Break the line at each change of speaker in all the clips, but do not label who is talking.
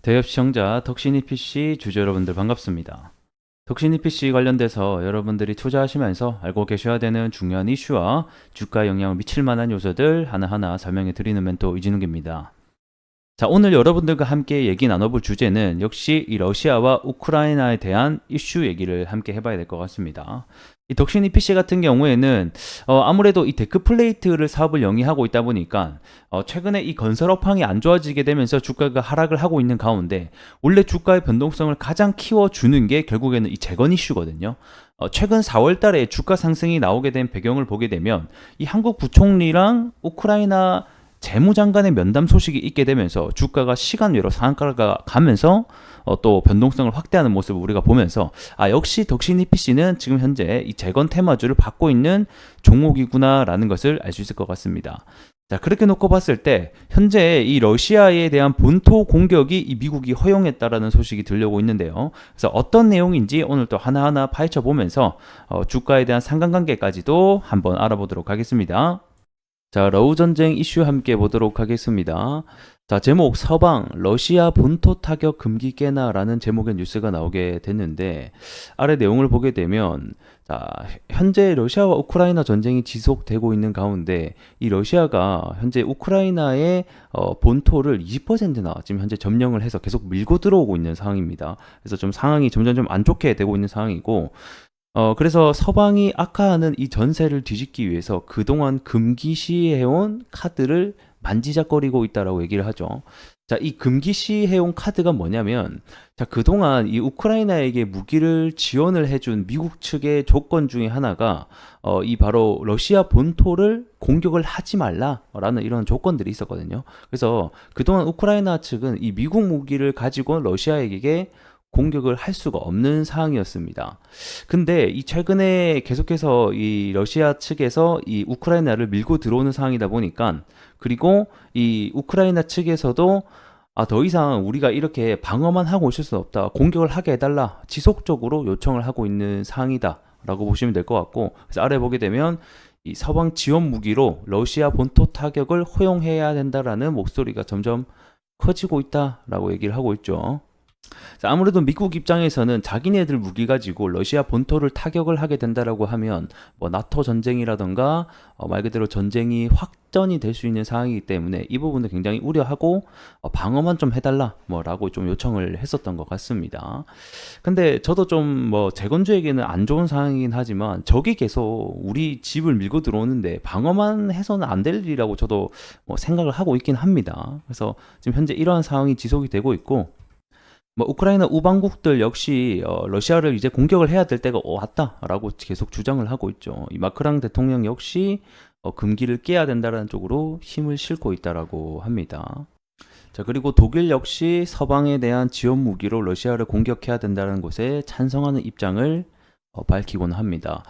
대협 시청자 덕신이 PC 주주 여러분들 반갑습니다. 덕신이 PC 관련돼서 여러분들이 투자하시면서 알고 계셔야 되는 중요한 이슈와 주가에 영향을 미칠 만한 요소들 하나하나 설명해 드리는 멘토 이진욱입니다. 자, 오늘 여러분들과 함께 얘기 나눠볼 주제는 역시 이 러시아와 우크라이나에 대한 이슈 얘기를 함께 해봐야 될 것 같습니다. 이 덕신이 PC 같은 경우에는 아무래도 이 데크플레이트를 사업을 영위하고 있다 보니까 최근에 이 건설 업황이 안 좋아지게 되면서 주가가 하락을 하고 있는 가운데 원래 주가의 변동성을 가장 키워주는 게 결국에는 이 재건 이슈거든요. 최근 4월 달에 주가 상승이 나오게 된 배경을 보게 되면 이 한국 부총리랑 우크라이나 재무장관의 면담 소식이 있게 되면서 주가가 시간외로 상한가가 가면서 또 변동성을 확대하는 모습을 우리가 보면서 역시 덕신이 PC는 지금 현재 이 재건 테마주를 받고 있는 종목이구나 라는 것을 알 수 있을 것 같습니다. 자, 그렇게 놓고 봤을 때 현재 이 러시아에 대한 본토 공격이 이 미국이 허용했다라는 소식이 들려오고 있는데요. 그래서 어떤 내용인지 오늘 또 하나하나 파헤쳐 보면서 주가에 대한 상관관계까지도 한번 알아보도록 하겠습니다. 자, 러우 전쟁 이슈 함께 보도록 하겠습니다. 자, 제목 서방 러시아 본토 타격 금기 깨나라는 제목의 뉴스가 나오게 됐는데 아래 내용을 보게 되면 자, 현재 러시아와 우크라이나 전쟁이 지속되고 있는 가운데 이 러시아가 현재 우크라이나의 본토를 20%나 지금 현재 점령을 해서 계속 밀고 들어오고 있는 상황입니다. 그래서 좀 상황이 점점 좀 안 좋게 되고 있는 상황이고 그래서 서방이 악화하는 이 전세를 뒤집기 위해서 그동안 금기시해온 카드를 만지작거리고 있다라고 얘기를 하죠. 자, 이 금기시해온 카드가 뭐냐면, 자, 그동안 이 우크라이나에게 무기를 지원을 해준 미국 측의 조건 중에 하나가, 이 바로 러시아 본토를 공격을 하지 말라라는 이런 조건들이 있었거든요. 그래서 그동안 우크라이나 측은 이 미국 무기를 가지고 러시아에게 공격을 할 수가 없는 상황이었습니다. 근데 이 최근에 계속해서 이 러시아 측에서 이 우크라이나를 밀고 들어오는 상황이다 보니까 그리고 이 우크라이나 측에서도 더 이상 우리가 이렇게 방어만 하고 있을 수 없다. 공격을 하게 해달라. 지속적으로 요청을 하고 있는 상황이다. 라고 보시면 될 것 같고 그래서 아래 보게 되면 이 서방 지원 무기로 러시아 본토 타격을 허용해야 된다라는 목소리가 점점 커지고 있다라고 얘기를 하고 있죠. 아무래도 미국 입장에서는 자기네들 무기 가지고 러시아 본토를 타격을 하게 된다라고 하면 뭐 나토 전쟁이라던가 말 그대로 전쟁이 확전이 될 수 있는 상황이기 때문에 이 부분을 굉장히 우려하고 방어만 좀 해달라 뭐라고 좀 요청을 했었던 것 같습니다. 근데 저도 좀 뭐 재건주에게는 안 좋은 상황이긴 하지만 적이 계속 우리 집을 밀고 들어오는데 방어만 해서는 안 될 일이라고 저도 뭐 생각을 하고 있긴 합니다. 그래서 지금 현재 이러한 상황이 지속이 되고 있고 뭐 우크라이나 우방국들 역시 러시아를 이제 공격을 해야 될 때가 왔다라고 계속 주장을 하고 있죠. 이 마크랑 대통령 역시 금기를 깨야 된다는 쪽으로 힘을 싣고 있다라고 합니다. 자, 그리고 독일 역시 서방에 대한 지원 무기로 러시아를 공격해야 된다는 것에 찬성하는 입장을 밝히곤 합니다.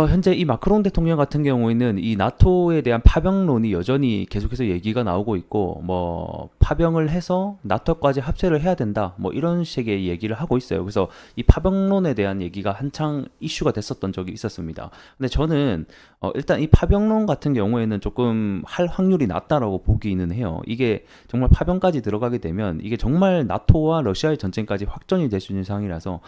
현재 이 마크롱 대통령 같은 경우에는 이 나토에 대한 파병론이 여전히 계속해서 얘기가 나오고 있고 뭐 파병을 해서 나토까지 합세를 해야 된다 뭐 이런 식의 얘기를 하고 있어요. 그래서 이 파병론에 대한 얘기가 한창 이슈가 됐었던 적이 있었습니다. 근데 저는 일단 이 파병론 같은 경우에는 조금 할 확률이 낮다라고 보기는 해요. 이게 정말 파병까지 들어가게 되면 이게 정말 나토와 러시아의 전쟁까지 확전이 될 수 있는 상황이라서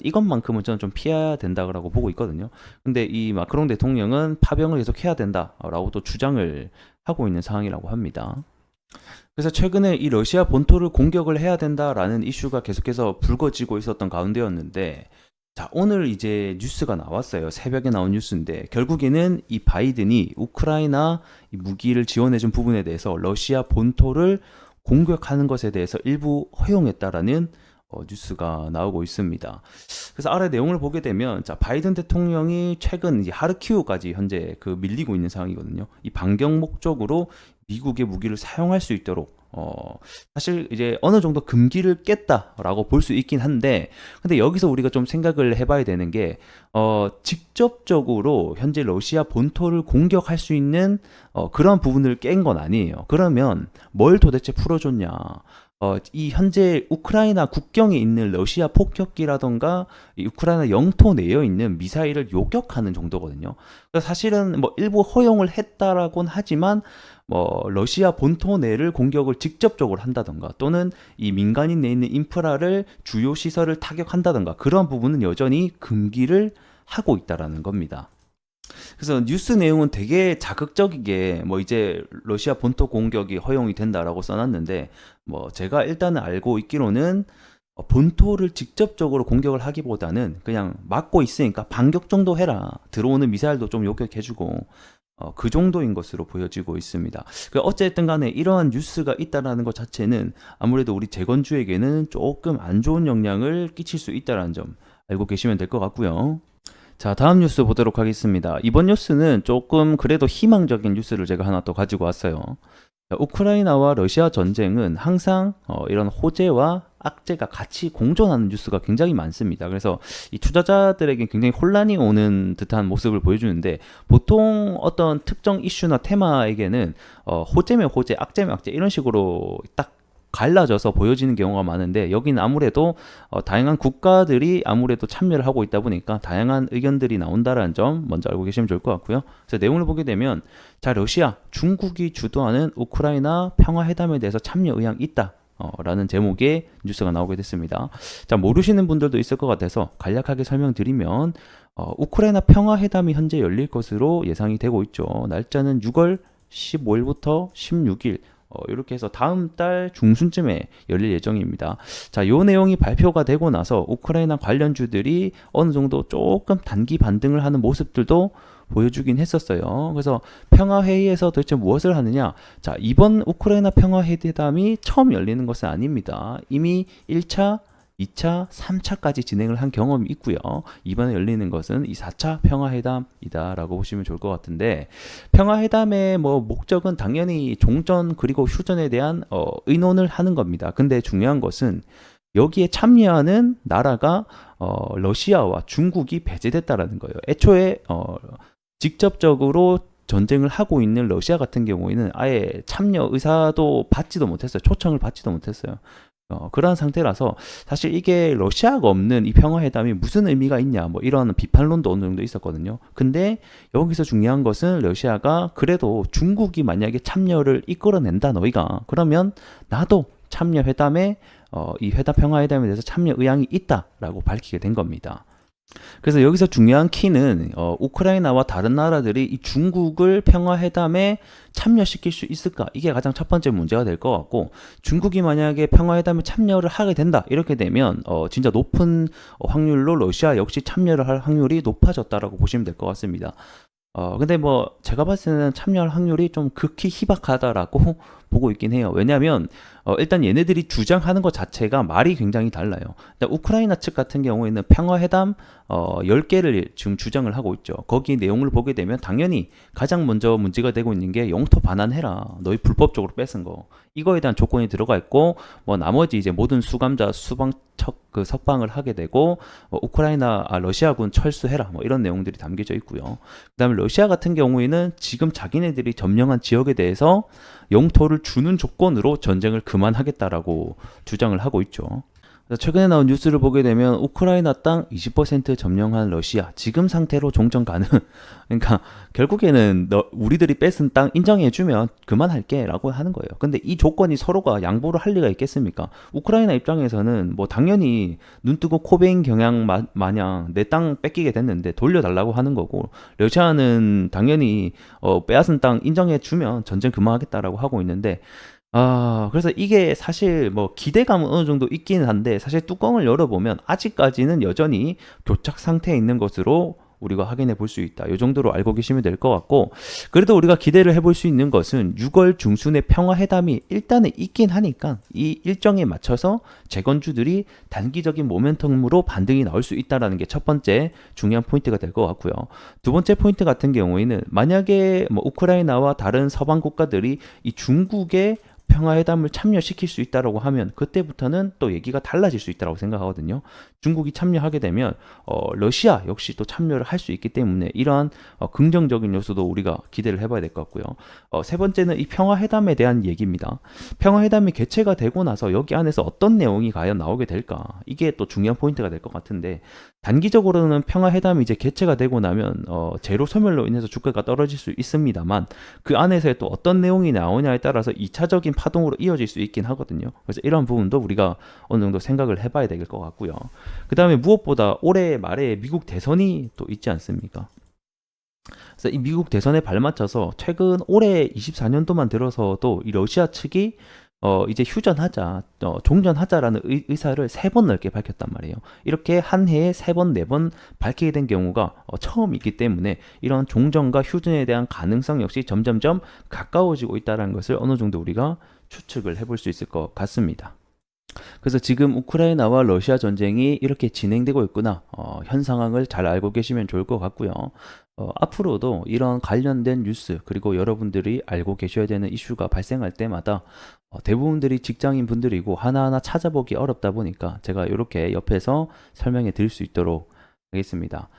이것만큼은 저는 좀 피해야 된다고 보고 있거든요. 근데 이 마크롱 대통령은 파병을 계속 해야 된다라고 또 주장을 하고 있는 상황이라고 합니다. 그래서 최근에 이 러시아 본토를 공격을 해야 된다라는 이슈가 계속해서 불거지고 있었던 가운데였는데 자, 오늘 이제 뉴스가 나왔어요. 새벽에 나온 뉴스인데 결국에는 이 바이든이 우크라이나 이 무기를 지원해준 부분에 대해서 러시아 본토를 공격하는 것에 대해서 일부 허용했다라는 뉴스가 나오고 있습니다. 그래서 아래 내용을 보게 되면 자, 바이든 대통령이 최근 이제 하르키우까지 현재 그 밀리고 있는 상황이거든요. 이 반경 목적으로 미국의 무기를 사용할 수 있도록 사실 이제 어느 정도 금기를 깼다라고 볼 수 있긴 한데 근데 여기서 우리가 좀 생각을 해봐야 되는 게 직접적으로 현재 러시아 본토를 공격할 수 있는 그런 부분을 깬 건 아니에요. 그러면 뭘 도대체 풀어줬냐? 이 현재 우크라이나 국경에 있는 러시아 폭격기라던가 이 우크라이나 영토 내에 있는 미사일을 요격하는 정도거든요. 그래서 사실은 뭐 일부 허용을 했다라고는 하지만 뭐 러시아 본토 내를 공격을 직접적으로 한다던가 또는 이 민간인 내에 있는 인프라를 주요 시설을 타격한다던가 그런 부분은 여전히 금기를 하고 있다라는 겁니다. 그래서 뉴스 내용은 되게 자극적이게 뭐 이제 러시아 본토 공격이 허용이 된다라고 써놨는데 뭐 제가 일단은 알고 있기로는 본토를 직접적으로 공격을 하기보다는 그냥 막고 있으니까 반격 정도 해라. 들어오는 미사일도 좀 요격해주고 그 정도인 것으로 보여지고 있습니다. 어쨌든 간에 이러한 뉴스가 있다라는 것 자체는 아무래도 우리 재건주에게는 조금 안 좋은 영향을 끼칠 수 있다는 점 알고 계시면 될 것 같고요. 자, 다음 뉴스 보도록 하겠습니다. 이번 뉴스는 조금 그래도 희망적인 뉴스를 제가 하나 또 가지고 왔어요. 자, 우크라이나와 러시아 전쟁은 항상 이런 호재와 악재가 같이 공존하는 뉴스가 굉장히 많습니다. 그래서 이 투자자들에게 굉장히 혼란이 오는 듯한 모습을 보여주는데 보통 어떤 특정 이슈나 테마에게는 호재면 호재, 악재면 악재 이런 식으로 딱 갈라져서 보여지는 경우가 많은데 여기는 아무래도 다양한 국가들이 아무래도 참여를 하고 있다 보니까 다양한 의견들이 나온다는 점 먼저 알고 계시면 좋을 것 같고요. 그래서 내용을 보게 되면 자, 러시아, 중국이 주도하는 우크라이나 평화회담에 대해서 참여 의향이 있다. 라는 제목의 뉴스가 나오게 됐습니다. 자, 모르시는 분들도 있을 것 같아서 간략하게 설명드리면 우크라이나 평화회담이 현재 열릴 것으로 예상이 되고 있죠. 날짜는 6월 15일부터 16일 이렇게 해서 다음 달 중순쯤에 열릴 예정입니다. 자, 요 내용이 발표가 되고 나서 우크라이나 관련주들이 어느 정도 조금 단기 반등을 하는 모습들도 보여주긴 했었어요. 그래서 평화회의에서 도대체 무엇을 하느냐? 자, 이번 우크라이나 평화회담이 처음 열리는 것은 아닙니다. 이미 1차, 2차, 3차까지 진행을 한 경험이 있고요. 이번에 열리는 것은 이 4차 평화회담이다라고 보시면 좋을 것 같은데 평화회담의 뭐 목적은 당연히 종전 그리고 휴전에 대한 의논을 하는 겁니다. 근데 중요한 것은 여기에 참여하는 나라가 러시아와 중국이 배제됐다라는 거예요. 애초에 직접적으로 전쟁을 하고 있는 러시아 같은 경우에는 아예 참여 의사도 받지도 못했어요. 초청을 받지도 못했어요. 그러한 상태라서 사실 이게 러시아가 없는 이 평화회담이 무슨 의미가 있냐 뭐 이런 비판론도 어느 정도 있었거든요. 근데 여기서 중요한 것은 러시아가 그래도 중국이 만약에 참여를 이끌어낸다 너희가 그러면 나도 참여 회담에 이 회담 평화회담에 대해서 참여 의향이 있다라고 밝히게 된 겁니다. 그래서 여기서 중요한 키는 우크라이나와 다른 나라들이 이 중국을 평화회담에 참여시킬 수 있을까? 이게 가장 첫 번째 문제가 될 것 같고 중국이 만약에 평화회담에 참여를 하게 된다 이렇게 되면 진짜 높은 확률로 러시아 역시 참여를 할 확률이 높아졌다라고 보시면 될 것 같습니다. 근데 뭐 제가 봤을 때는 참여할 확률이 좀 극히 희박하다라고 보고 있긴 해요. 왜냐하면 일단 얘네들이 주장하는 것 자체가 말이 굉장히 달라요. 우크라이나 측 같은 경우에는 평화회담 10개를 지금 주장을 하고 있죠. 거기 내용을 보게 되면 당연히 가장 먼저 문제가 되고 있는 게 영토 반환해라. 너희 불법적으로 뺏은 거. 이거에 대한 조건이 들어가 있고 뭐 나머지 이제 모든 수감자 석방을 하게 되고 러시아군 철수해라. 뭐 이런 내용들이 담겨져 있고요. 그다음에 러시아 같은 경우에는 지금 자기네들이 점령한 지역에 대해서 영토를 주는 조건으로 전쟁을 그만하겠다라고 주장을 하고 있죠. 최근에 나온 뉴스를 보게 되면 우크라이나 땅 20% 점령한 러시아 지금 상태로 종전 가능. 그러니까 결국에는 우리들이 뺏은 땅 인정해주면 그만할게 라고 하는 거예요. 근데 이 조건이 서로가 양보를 할 리가 있겠습니까? 우크라이나 입장에서는 뭐 당연히 눈뜨고 코베인 경향 마냥 내 땅 뺏기게 됐는데 돌려달라고 하는 거고 러시아는 당연히 빼앗은 땅 인정해주면 전쟁 그만하겠다라고 하고 있는데 그래서 이게 사실 뭐 기대감은 어느 정도 있긴 한데 사실 뚜껑을 열어보면 아직까지는 여전히 교착 상태에 있는 것으로 우리가 확인해 볼 수 있다. 이 정도로 알고 계시면 될 것 같고 그래도 우리가 기대를 해볼 수 있는 것은 6월 중순에 평화회담이 일단은 있긴 하니까 이 일정에 맞춰서 재건주들이 단기적인 모멘텀으로 반등이 나올 수 있다는 게 첫 번째 중요한 포인트가 될 것 같고요. 두 번째 포인트 같은 경우에는 만약에 뭐 우크라이나와 다른 서방 국가들이 이 중국의 평화회담을 참여시킬 수 있다라고 하면 그때부터는 또 얘기가 달라질 수 있다고 생각하거든요. 중국이 참여하게 되면 러시아 역시 또 참여를 할 수 있기 때문에 이러한 긍정적인 요소도 우리가 기대를 해봐야 될 것 같고요. 세 번째는 이 평화회담에 대한 얘기입니다. 평화회담이 개최가 되고 나서 여기 안에서 어떤 내용이 과연 나오게 될까? 이게 또 중요한 포인트가 될 것 같은데 단기적으로는 평화회담이 이제 개최가 되고 나면 제로 소멸로 인해서 주가가 떨어질 수 있습니다만 그 안에서 또 어떤 내용이 나오냐에 따라서 2차적인 파동으로 이어질 수 있긴 하거든요. 그래서 이런 부분도 우리가 어느 정도 생각을 해봐야 될 것 같고요. 그 다음에 무엇보다 올해 말에 미국 대선이 또 있지 않습니까? 그래서 이 미국 대선에 발맞춰서 최근 올해 24년도만 들어서도 이 러시아 측이 이제 휴전하자, 종전하자라는 의사를 3번 넓게 밝혔단 말이에요. 이렇게 한 해에 3번, 4번 밝히게 된 경우가 처음이기 때문에 이런 종전과 휴전에 대한 가능성 역시 점점점 가까워지고 있다는 것을 어느 정도 우리가 추측을 해볼 수 있을 것 같습니다. 그래서 지금 우크라이나와 러시아 전쟁이 이렇게 진행되고 있구나. 현 상황을 잘 알고 계시면 좋을 것 같고요. 앞으로도 이런 관련된 뉴스 그리고 여러분들이 알고 계셔야 되는 이슈가 발생할 때마다 대부분들이 직장인 분들이고 하나하나 찾아보기 어렵다 보니까 제가 이렇게 옆에서 설명해 드릴 수 있도록 하겠습니다.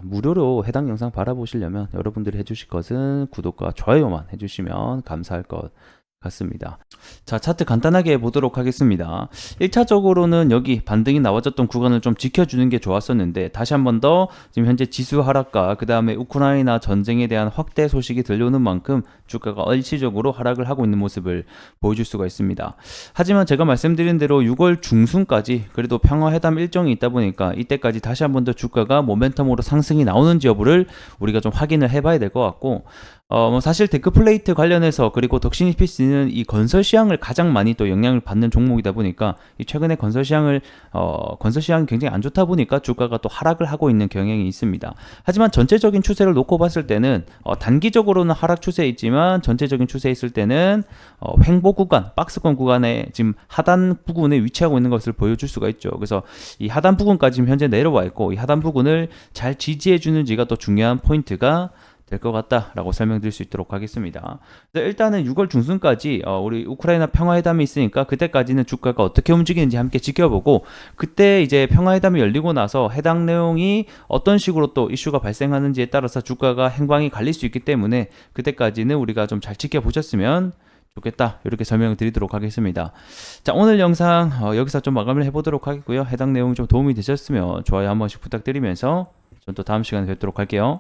무료로 해당 영상 바라보시려면 여러분들이 해주실 것은 구독과 좋아요만 해주시면 감사할 것 같습니다. 자, 차트 간단하게 보도록 하겠습니다. 1차적으로는 여기 반등이 나와줬던 구간을 좀 지켜주는 게 좋았었는데 다시 한 번 더 지금 현재 지수 하락과 그 다음에 우크라이나 전쟁에 대한 확대 소식이 들려오는 만큼 주가가 일시적으로 하락을 하고 있는 모습을 보여줄 수가 있습니다. 하지만 제가 말씀드린 대로 6월 중순까지 그래도 평화회담 일정이 있다 보니까 이때까지 다시 한 번 더 주가가 모멘텀으로 상승이 나오는지 여부를 우리가 좀 확인을 해봐야 될 것 같고 사실 데크플레이트 관련해서 그리고 덕신 EPC는 이 건설 시황을 가장 많이 또 영향을 받는 종목이다 보니까 이 최근에 건설 시황이 굉장히 안 좋다 보니까 주가가 또 하락을 하고 있는 경향이 있습니다. 하지만 전체적인 추세를 놓고 봤을 때는 단기적으로는 하락 추세에 있지만 전체적인 추세에 있을 때는 횡보 구간, 박스권 구간에 지금 하단 부근에 위치하고 있는 것을 보여줄 수가 있죠. 그래서 이 하단 부근까지 지금 현재 내려와 있고 이 하단 부근을 잘 지지해 주는지가 또 중요한 포인트가 될 것 같다라고 설명드릴 수 있도록 하겠습니다. 일단은 6월 중순까지 우리 우크라이나 평화회담이 있으니까 그때까지는 주가가 어떻게 움직이는지 함께 지켜보고 그때 이제 평화회담이 열리고 나서 해당 내용이 어떤 식으로 또 이슈가 발생하는지에 따라서 주가가 행방이 갈릴 수 있기 때문에 그때까지는 우리가 좀 잘 지켜보셨으면 좋겠다 이렇게 설명을 드리도록 하겠습니다. 자, 오늘 영상 여기서 좀 마감을 해보도록 하겠고요. 해당 내용이 좀 도움이 되셨으면 좋아요 한 번씩 부탁드리면서 전 또 다음 시간에 뵙도록 할게요.